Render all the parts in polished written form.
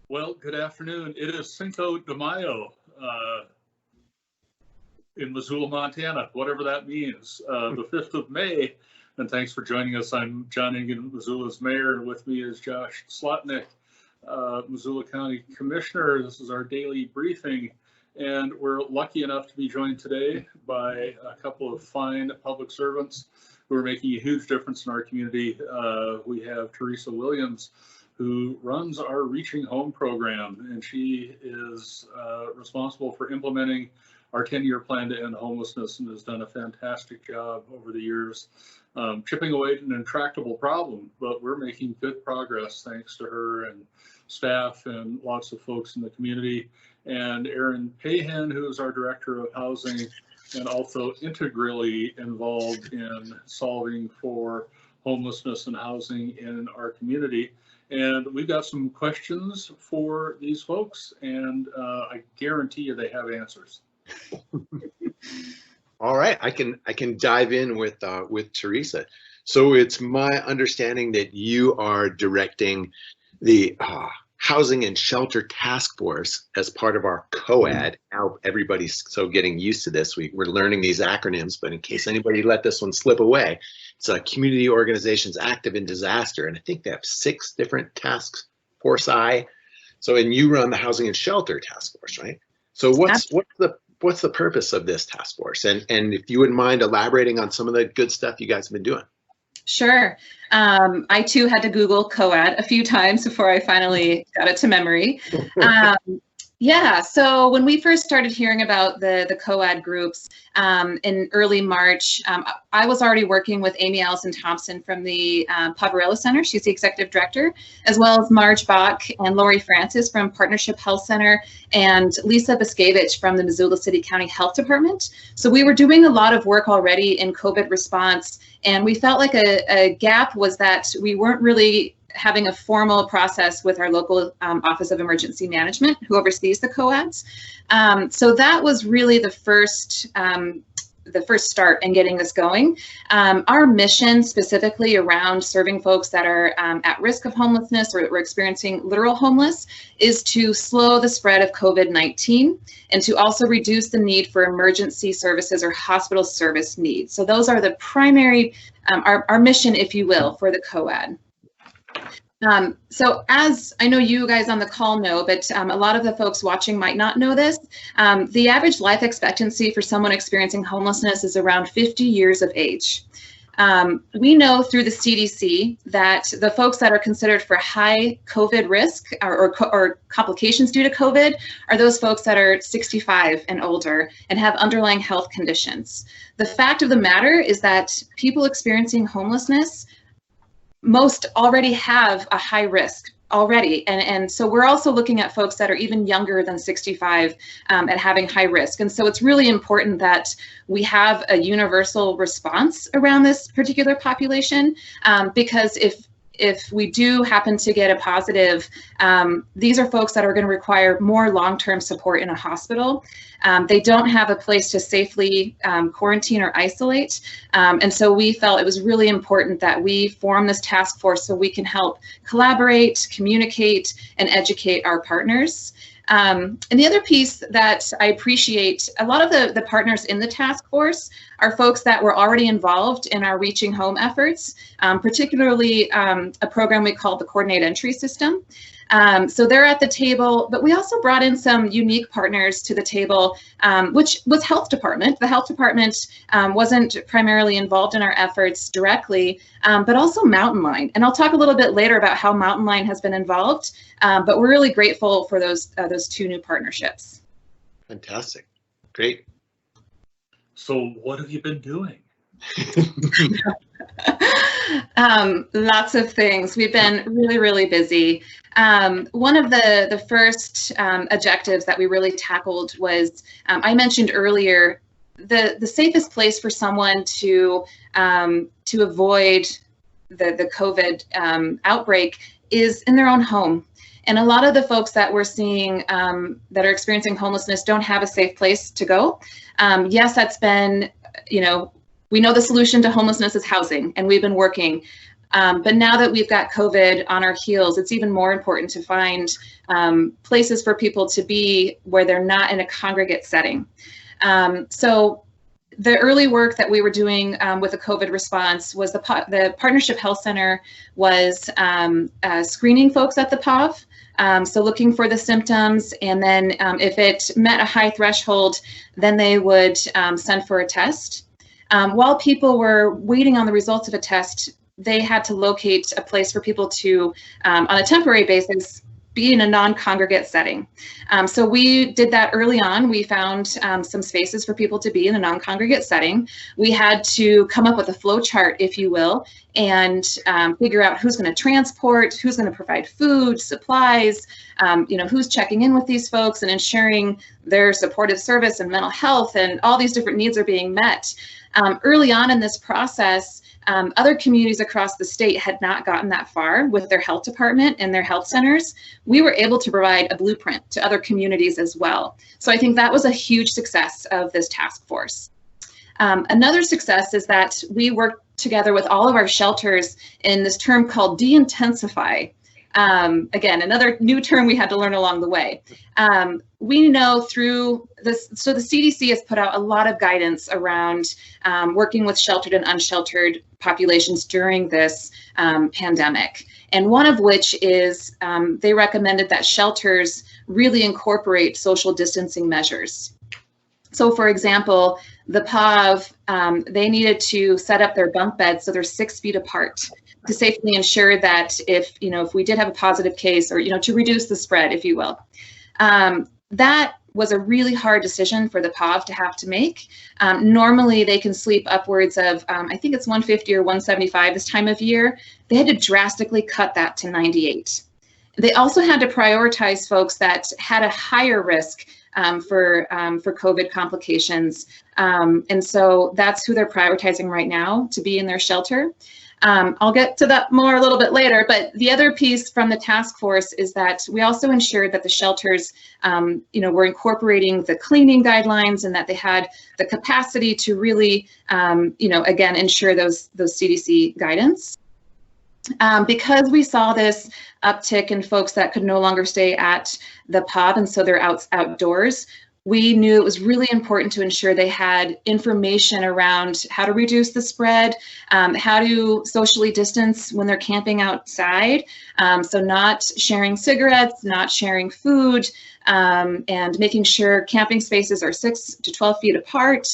Well, good afternoon. It is Cinco de Mayo in Missoula, Montana, whatever that means, the 5th of May. And thanks for joining us. I'm John Ingen, Missoula's mayor, and with me is Josh Slotnick, Missoula County Commissioner. This is our daily briefing, and we're lucky enough to be joined today by a couple of fine public servants who are making a huge difference in our community. We have Teresa Williams, who runs our Reaching Home program, and she is responsible for implementing our 10-year plan to end homelessness and has done a fantastic job over the years, chipping away at an intractable problem, but we're making good progress thanks to her and staff and lots of folks in the community. And Erin Pahan, who is our Director of Housing and also integrally involved in solving for homelessness and housing in our community. And we've got some questions for these folks, and I guarantee you they have answers. All right, I can dive in with Teresa. So it's my understanding that you are directing the Housing and Shelter Task Force as part of our COAD. Now everybody's so getting used to this. We're learning these acronyms, but in case anybody let this one slip away, it's a community organizations active in disaster, and I think they have 6 different task force. So, and you run the Housing and Shelter Task Force, right? So what's the purpose of this task force? And if you wouldn't mind elaborating on some of the good stuff you guys have been doing. Sure. I too had to Google COAD a few times before I finally got it to memory. Yeah, so when we first started hearing about the COAD groups in early March, I was already working with Amy Allison Thompson from the Poverello Center. She's the executive director, as well as Marge Bach and Lori Francis from Partnership Health Center and Lisa Biskevich from the Missoula City County Health Department. So we were doing a lot of work already in COVID response, and we felt like a gap was that we weren't really having a formal process with our local Office of Emergency Management, who oversees the COADs. So that was really the first start in getting this going. Our mission specifically around serving folks that are at risk of homelessness or experiencing literal homeless is to slow the spread of COVID-19 and to also reduce the need for emergency services or hospital service needs. So those are the primary, our mission, if you will, for the COAD. So as I know you guys on the call know, but a lot of the folks watching might not know this, the average life expectancy for someone experiencing homelessness is around 50 years of age. We know through the CDC that the folks that are considered for high COVID risk or complications due to COVID are those folks that are 65 and older and have underlying health conditions. The fact of the matter is that people experiencing homelessness most already have a high risk already. And so we're also looking at folks that are even younger than 65 and having high risk. And so it's really important that we have a universal response around this particular population because if we do happen to get a positive, these are folks that are going to require more long-term support in a hospital. They don't have a place to safely quarantine or isolate. And so we felt it was really important that we form this task force so we can help collaborate, communicate, and educate our partners. And the other piece that I appreciate, a lot of the partners in the task force are folks that were already involved in our Reaching Home efforts, particularly a program we call the Coordinate Entry System. So they're at the table, but we also brought in some unique partners to the table, which was Health Department. The Health Department wasn't primarily involved in our efforts directly, but also Mountain Line. And I'll talk a little bit later about how Mountain Line has been involved, but we're really grateful for those 2 new partnerships. Fantastic. Great. So what have you been doing? Lots of things. We've been really, really busy. One of the first objectives that we really tackled was, I mentioned earlier, the safest place for someone to avoid the COVID outbreak is in their own home. And a lot of the folks that we're seeing that are experiencing homelessness don't have a safe place to go. Yes, that's been, we know the solution to homelessness is housing, and we've been working. But now that we've got COVID on our heels, it's even more important to find places for people to be where they're not in a congregate setting. So the early work that we were doing with the COVID response was the Partnership Health Center was screening folks at the POV. So looking for the symptoms, and then if it met a high threshold, then they would send for a test. While people were waiting on the results of a test, they had to locate a place for people to, on a temporary basis, be in a non-congregate setting. So we did that early on. We found some spaces for people to be in a non-congregate setting. We had to come up with a flow chart, if you will, and figure out who's going to transport, who's going to provide food, supplies, who's checking in with these folks and ensuring their supportive service and mental health and all these different needs are being met. Early on in this process, other communities across the state had not gotten that far with their health department and their health centers. We were able to provide a blueprint to other communities as well. So I think that was a huge success of this task force. Another success is that we worked together with all of our shelters in this term called de-intensify. Again, another new term we had to learn along the way. We know through this, so the CDC has put out a lot of guidance around working with sheltered and unsheltered populations during this pandemic. And one of which is they recommended that shelters really incorporate social distancing measures. So for example, the POV, they needed to set up their bunk beds so they're 6 feet apart to safely ensure that if we did have a positive case, or to reduce the spread, if you will. That was a really hard decision for the POV to have to make. Normally they can sleep upwards of, I think it's 150 or 175 this time of year. They had to drastically cut that to 98. They also had to prioritize folks that had a higher risk for COVID complications. And so that's who they're prioritizing right now to be in their shelter. I'll get to that more a little bit later, but the other piece from the task force is that we also ensured that the shelters, were incorporating the cleaning guidelines and that they had the capacity to really, again, ensure those CDC guidance. Because we saw this uptick in folks that could no longer stay at the POV, and so they're outdoors, we knew it was really important to ensure they had information around how to reduce the spread, how to socially distance when they're camping outside. So not sharing cigarettes, not sharing food, and making sure camping spaces are 6 to 12 feet apart.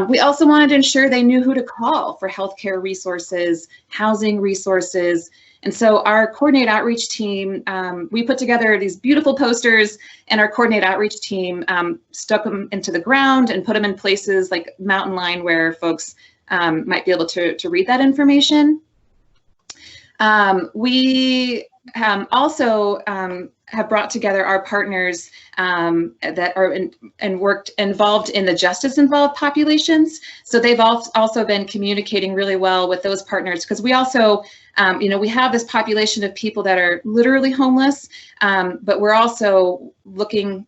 We also wanted to ensure they knew who to call for healthcare resources, housing resources. And so our Coordinate Outreach team, we put together these beautiful posters, and our Coordinate Outreach team stuck them into the ground and put them in places like Mountain Line where folks might be able to read that information. We also have brought together our partners that are involved in the justice-involved populations. So they've also been communicating really well with those partners, because we also, we have this population of people that are literally homeless, but we're also looking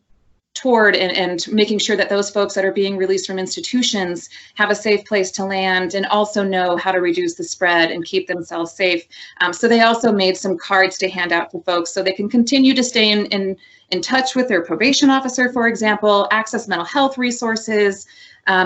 toward and making sure that those folks that are being released from institutions have a safe place to land and also know how to reduce the spread and keep themselves safe. So they also made some cards to hand out to folks so they can continue to stay in touch with their probation officer, for example, access mental health resources.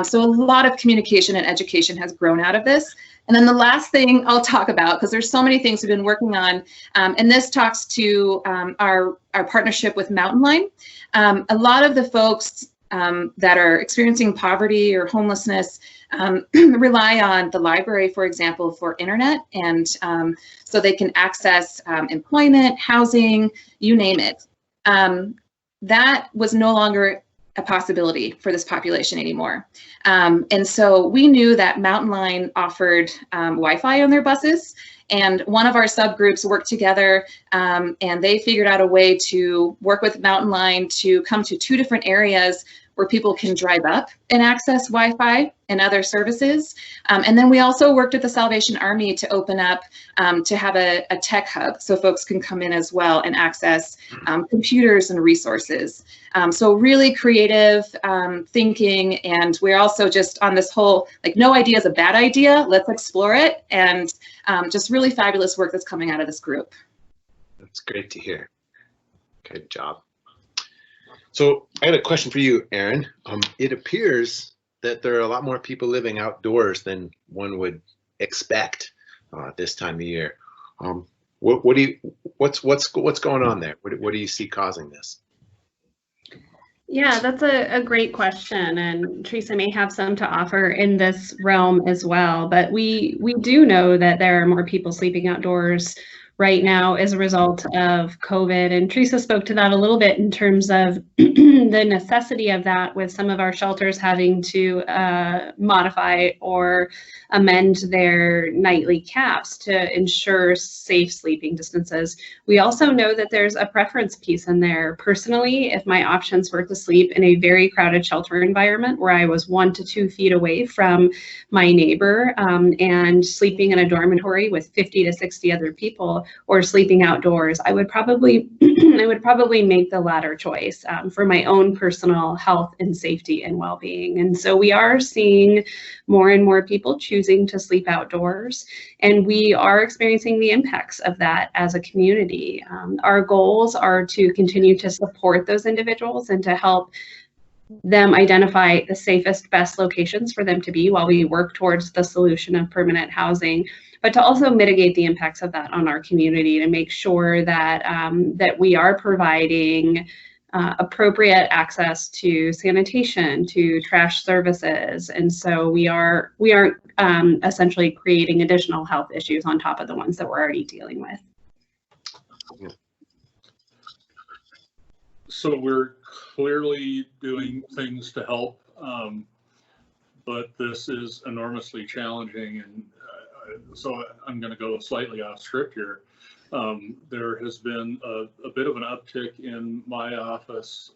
So a lot of communication and education has grown out of this. And then the last thing I'll talk about, because there's so many things we've been working on, and this talks to our partnership with Mountain Line. A lot of the folks that are experiencing poverty or homelessness rely on the library, for example, for internet, and so they can access employment, housing, you name it. That was no longer a possibility for this population anymore. And so we knew that Mountain Line offered Wi-Fi on their buses, and one of our subgroups worked together and they figured out a way to work with Mountain Line to come to 2 different areas where people can drive up and access Wi-Fi and other services. And then we also worked with the Salvation Army to open up to have a tech hub so folks can come in as well and access computers and resources. So really creative thinking, and we're also just on this whole, like, no idea is a bad idea, let's explore it, and just really fabulous work that's coming out of this group. That's great to hear. Good job. So I got a question for you, Erin. It appears that there are a lot more people living outdoors than one would expect this time of year. What's going on there? What do you see causing this? Yeah, that's a great question, and Teresa may have some to offer in this realm as well. But we do know that there are more people sleeping outdoors right now as a result of COVID, and Teresa spoke to that a little bit in terms of the necessity of that, with some of our shelters having to modify or amend their nightly caps to ensure safe sleeping distances. We also know that there's a preference piece in there. Personally, if my options were to sleep in a very crowded shelter environment where I was 1 to 2 feet away from my neighbor, and sleeping in a dormitory with 50 to 60 other people, or sleeping outdoors, I would probably make the latter choice for my own personal health and safety and well-being. And so we are seeing more and more people choosing to sleep outdoors, and we are experiencing the impacts of that as a community. Our goals are to continue to support those individuals and to help them identify the safest, best locations for them to be while we work towards the solution of permanent housing, but to also mitigate the impacts of that on our community, to make sure that that we are providing appropriate access to sanitation, to trash services. And so we aren't essentially creating additional health issues on top of the ones that we're already dealing with. So we're clearly doing things to help, but this is enormously challenging, and so I'm going to go slightly off script here. There has been a bit of an uptick in my office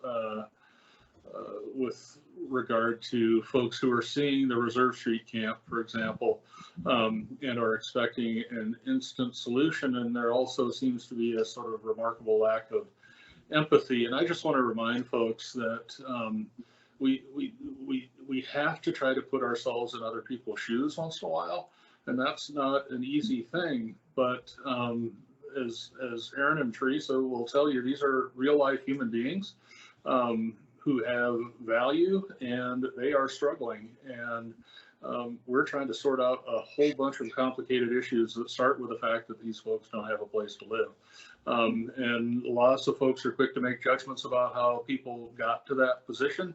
with regard to folks who are seeing the Reserve Street camp, for example, and are expecting an instant solution. And there also seems to be a sort of remarkable lack of empathy. And I just want to remind folks that we have to try to put ourselves in other people's shoes once in a while. And that's not an easy thing, but as Erin and Teresa will tell you, these are real life human beings who have value, and they are struggling. And we're trying to sort out a whole bunch of complicated issues that start with the fact that these folks don't have a place to live. And lots of folks are quick to make judgments about how people got to that position.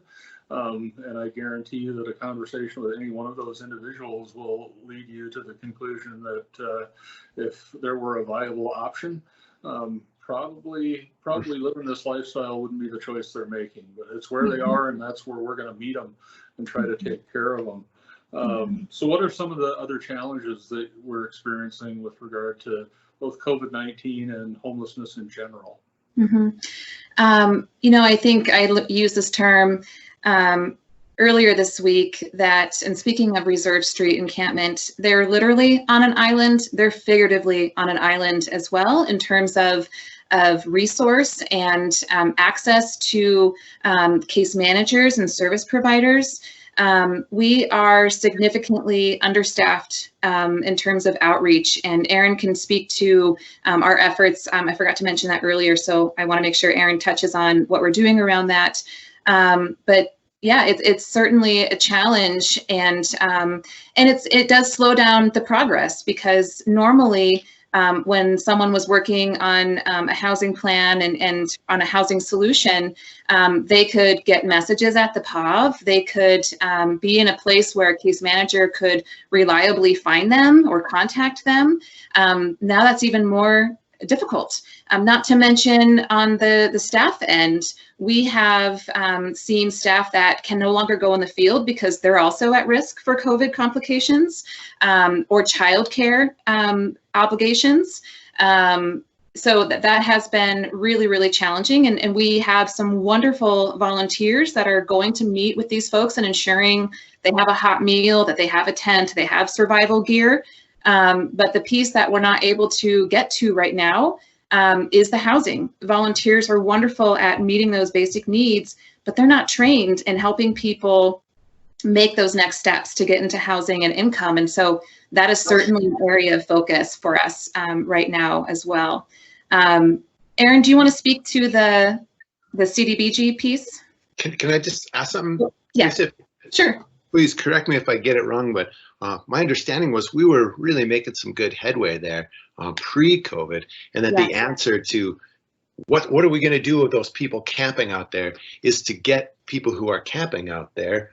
And I guarantee you that a conversation with any one of those individuals will lead you to the conclusion that if there were a viable option, probably living this lifestyle wouldn't be the choice they're making. But it's where they are, and that's where we're going to meet them and try to take care of them. So what are some of the other challenges that we're experiencing with regard to both COVID-19 and homelessness in general? I think I used this term earlier this week, that, and speaking of Reserve Street encampment, they're literally on an island, they're figuratively on an island as well, in terms of resource and access to case managers and service providers. We are significantly understaffed in terms of outreach, and Erin can speak to our efforts. I forgot to mention that earlier, so I want to make sure Erin touches on what we're doing around that. But yeah, it's certainly a challenge, and it does slow down the progress, because normally when someone was working on a housing plan and on a housing solution, they could get messages at the POV. They could be in a place where a case manager could reliably find them or contact them. Now that's even more difficult. Not to mention on the staff end, we have seen staff that can no longer go in the field because they're also at risk for COVID complications or childcare obligations. so that has been really, really challenging. And we have some wonderful volunteers that are going to meet with these folks and ensuring they have a hot meal, that they have a tent, they have survival gear. But the piece that we're not able to get to right now is the housing. Volunteers are wonderful at meeting those basic needs, but they're not trained in helping people make those next steps to get into housing and income. And so that is certainly an area of focus for us right now as well. Aaron, do you want to speak to the CDBG piece? Can I just ask something? Yeah, sure. Please correct me if I get it wrong, but my understanding was we were really making some good headway there pre-COVID, and that the answer to what are we going to do with those people camping out there is to get people who are camping out there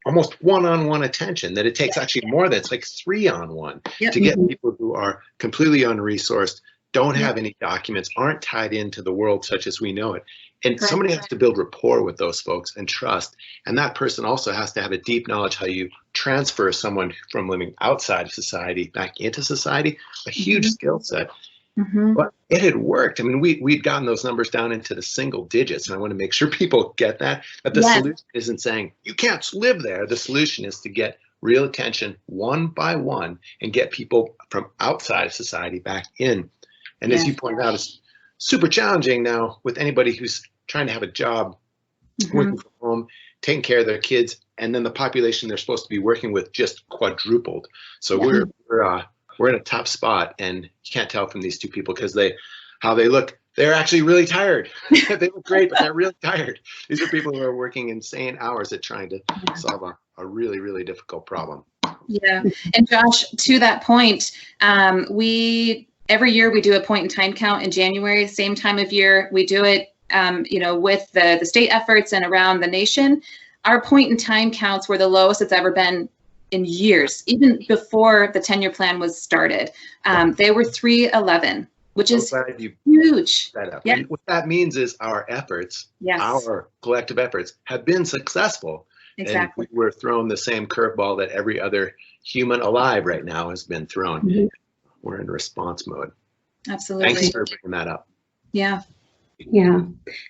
almost one-on-one attention, that it takes actually more than, it's like 3-on-1 to get people who are completely unresourced, don't have any documents, aren't tied into the world such as we know it. And somebody has to build rapport with those folks and trust. And that person also has to have a deep knowledge how you transfer someone from living outside of society back into society, a huge skill set. But it had worked. I mean, we'd gotten those numbers down into the single digits. And I want to make sure people get that. But the solution isn't saying you can't live there. The solution is to get real attention one by one and get people from outside of society back in. And as you pointed out, it's super challenging now with anybody who's trying to have a job, working from home, taking care of their kids, and then the population they're supposed to be working with just quadrupled. So we're in a tough spot, and you can't tell from these two people because how they look. They're actually really tired. They look great, but they're really tired. These are people who are working insane hours at trying to solve a really, really difficult problem. Yeah, and Josh, to that point, every year we do a point in time count in January, same time of year. We do it, with the state efforts and around the nation. Our point in time counts were the lowest it's ever been in years, even before the 10-year plan was started. They were 311, which is huge. And what that means is our efforts, our collective efforts, have been successful. Exactly. And we're thrown the same curveball that every other human alive right now has been thrown. We're in response mode. Absolutely. Thanks for bringing that up. Yeah. Yeah.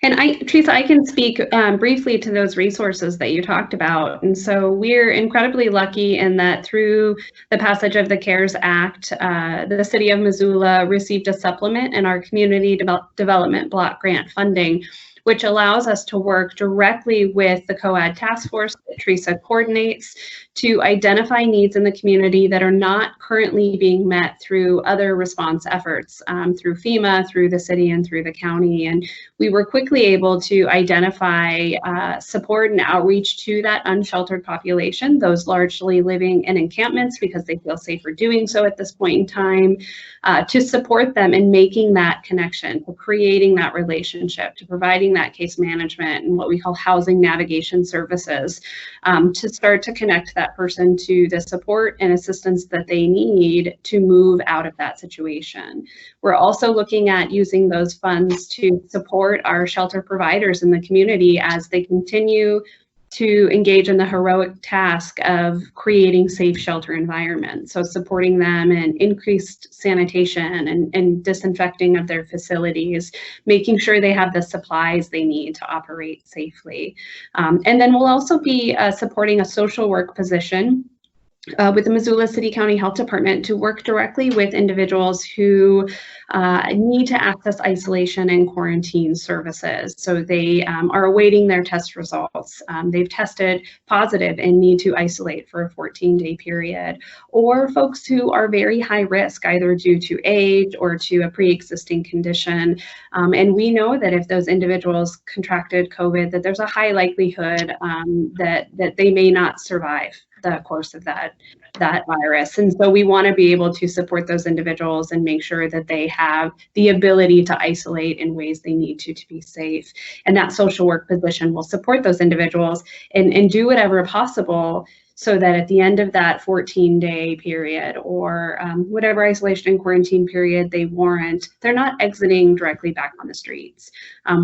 And Teresa, I can speak briefly to those resources that you talked about. And so we're incredibly lucky in that through the passage of the CARES Act, the city of Missoula received a supplement in our community development block grant funding, which allows us to work directly with the COAD task force that Teresa coordinates to identify needs in the community that are not currently being met through other response efforts, through FEMA, through the city, and through the county. And we were quickly able to identify support and outreach to that unsheltered population, those largely living in encampments because they feel safer doing so at this point in time, to support them in making that connection, to creating that relationship, to providing that case management and what we call housing navigation services, to start to connect that person to the support and assistance that they need to move out of that situation. We're also looking at using those funds to support our shelter providers in the community as they continue to engage in the heroic task of creating safe shelter environments. So supporting them in increased sanitation and disinfecting of their facilities, making sure they have the supplies they need to operate safely. And then we'll also be supporting a social work position with the Missoula City County Health Department to work directly with individuals who need to access isolation and quarantine services. So they are awaiting their test results. They've tested positive and need to isolate for a 14-day period. Or folks who are very high risk, either due to age or to a pre-existing condition. And we know that if those individuals contracted COVID, that there's a high likelihood that they may not survive the course of that virus. And so we want to be able to support those individuals and make sure that they have the ability to isolate in ways they need to be safe. And that social work position will support those individuals and do whatever possible so that at the end of that 14-day period or whatever isolation and quarantine period they warrant, they're not exiting directly back on the streets.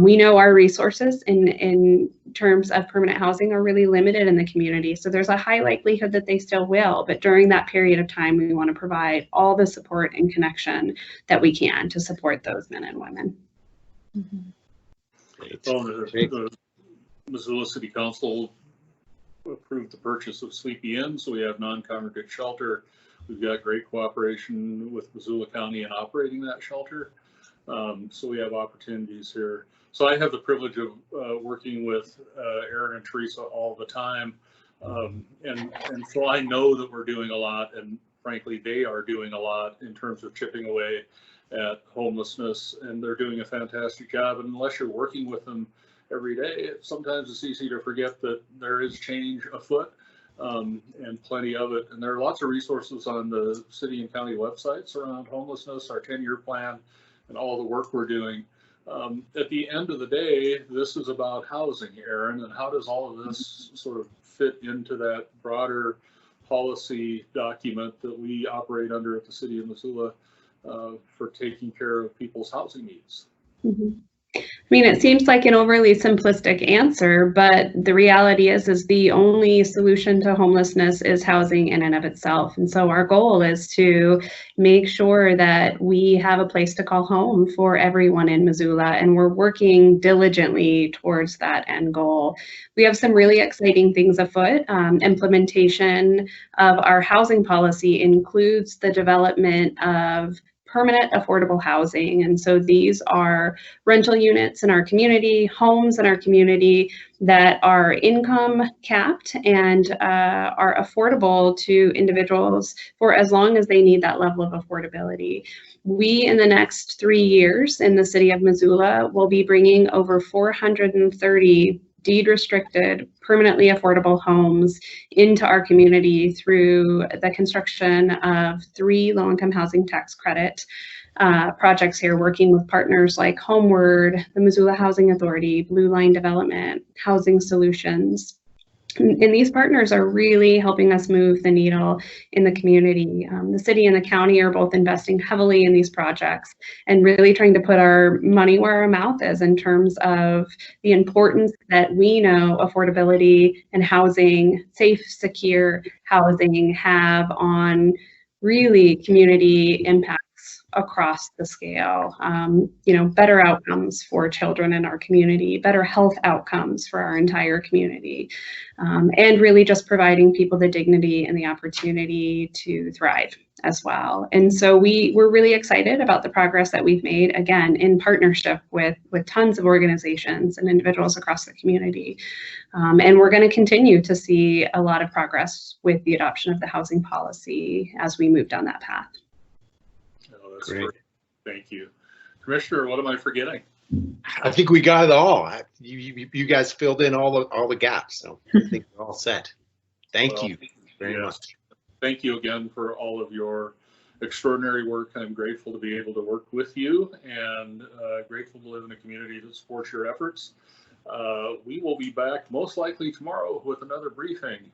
We know our resources in terms of permanent housing are really limited in the community, so there's a high likelihood that they still will, but during that period of time, we want to provide all the support and connection that we can to support those men and women. Well, the Missoula City Council approved the purchase of Sleepy Inn, so we have non-congregate shelter. We've got great cooperation with Missoula County in operating that shelter. So we have opportunities here. So I have the privilege of working with Aaron and Teresa all the time. And so I know that we're doing a lot, and frankly, they are doing a lot in terms of chipping away at homelessness, and they're doing a fantastic job. And unless you're working with them every day, sometimes it's easy to forget that there is change afoot, and plenty of it. And there are lots of resources on the city and county websites around homelessness, our 10-year plan, and all the work we're doing. At the end of the day, this is about housing, Aaron, and how does all of this sort of fit into that broader policy document that we operate under at the city of Missoula for taking care of people's housing needs? Mm-hmm. I mean, it seems like an overly simplistic answer, but the reality is the only solution to homelessness is housing in and of itself. And so our goal is to make sure that we have a place to call home for everyone in Missoula, and we're working diligently towards that end goal. We have some really exciting things afoot. Implementation of our housing policy includes the development of permanent affordable housing. And so these are rental units in our community, homes in our community that are income capped and are affordable to individuals for as long as they need that level of affordability. We, in the next 3 years in the city of Missoula, will be bringing over 430 deed-restricted, permanently affordable homes into our community through the construction of 3 low-income housing tax credit projects here, working with partners like Homeward, the Missoula Housing Authority, Blue Line Development, Housing Solutions. And these partners are really helping us move the needle in the community. The city and the county are both investing heavily in these projects and really trying to put our money where our mouth is in terms of the importance that we know affordability and housing, safe, secure housing have on really community impacts across the scale. Better outcomes for children in our community, better health outcomes for our entire community, and really just providing people the dignity and the opportunity to thrive as well. And so we're really excited about the progress that we've made, again, in partnership with tons of organizations and individuals across the community. And we're going to continue to see a lot of progress with the adoption of the housing policy as we move down that path. That's great. Thank you. Commissioner, what am I forgetting? I think we got it all. You guys filled in all the gaps, so I think we're all set. Thank you very much. Thank you again for all of your extraordinary work. I'm grateful to be able to work with you, and grateful to live in a community that supports your efforts. We will be back most likely tomorrow with another briefing.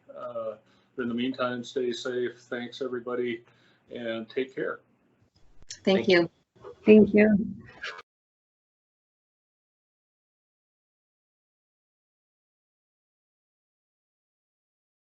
In the meantime, stay safe. Thanks, everybody, and take care. Thank you. Thank you.